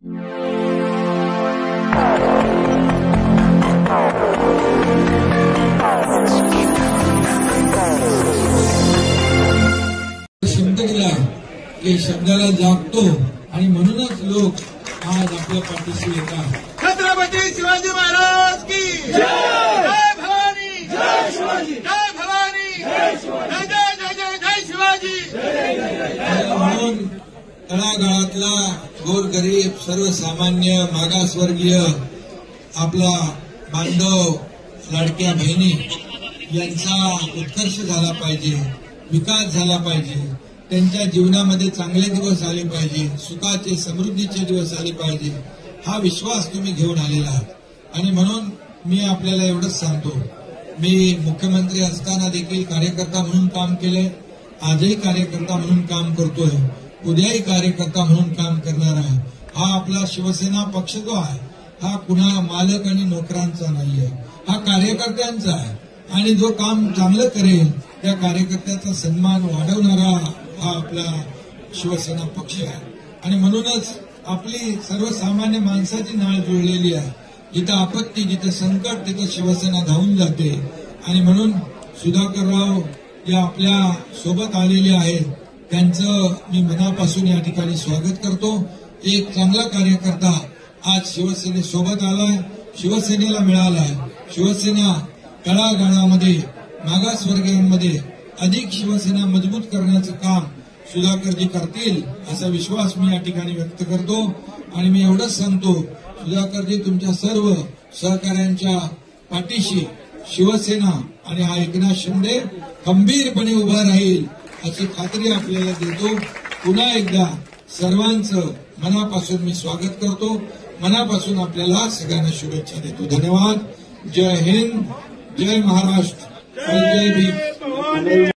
शब्द दिला की शब्दाला जागतो आणि म्हणूनच लोक आज आपल्या पाठीशी येतात। छत्रपती शिवाजी महाराज की जय भवानी, जय शिवाजी, जय भवानी, जय शिवाजी, जय जय जय शिवाजी। म्हणून तळागाळातला गोरगरीब सर्वसामान्य मागासवर्गीय आपला बांधव लाडक्या बहिणी यांचा उत्कर्ष झाला पाहिजे, विकास झाला पाहिजे, त्यांच्या जीवनामध्ये चांगले दिवस आले पाहिजे, सुखाचे समृद्धीचे दिवस आले पाहिजे, हा विश्वास तुम्ही घेऊन आलेला आहात। आणि म्हणून मी आपल्याला एवढंच सांगतो, मी मुख्यमंत्री असताना देखील कार्यकर्ता म्हणून काम केले, आजही कार्यकर्ता म्हणून काम करतोय, उद्याही कार्यकर्ता म्हणून काम करणार आहे। हा आपला शिवसेना पक्ष जो आहे हा कुणा मालक आणि नोकरांचा नाहीये, हा कार्यकर्त्यांचा आहे। आणि जो काम चांगलं करेल त्या कार्यकर्त्याचा सन्मान वाढवणारा हा आपला शिवसेना पक्ष आहे। आणि म्हणूनच आपली सर्वसामान्य माणसाची नाळ जुळलेली आहे। जिथं आपत्ती, जिथं संकट, तिथं शिवसेना धावून जाते। आणि म्हणून सुधाकरराव या आपल्या सोबत आलेले आहेत, त्यांचं मी मनापासून या ठिकाणी स्वागत करतो। एक चांगला कार्यकर्ता आज शिवसेनेसोबत आलाय, शिवसेनेला मिळालाय। शिवसेना तळागाळामध्ये मागासवर्गीयांमध्ये अधिक शिवसेना मजबूत करण्याचं काम सुधाकरजी करतील असा विश्वास मी या ठिकाणी व्यक्त करतो। आणि मी एवढंच सांगतो, सुधाकरजी तुमच्या सर्व सहकाऱ्यांच्या पाठीशी शिवसेना आणि हा एकनाथ शिंदे खंबीरपणे उभा राहील अशी खात्री आपल्याला देतो। पुन्हा एकदा सर्वांचं मनापासून मी स्वागत करतो, मनापासून आपल्याला सगळ्यांना शुभेच्छा देतो। धन्यवाद। जय हिंद, जय महाराष्ट्र, जय भीम।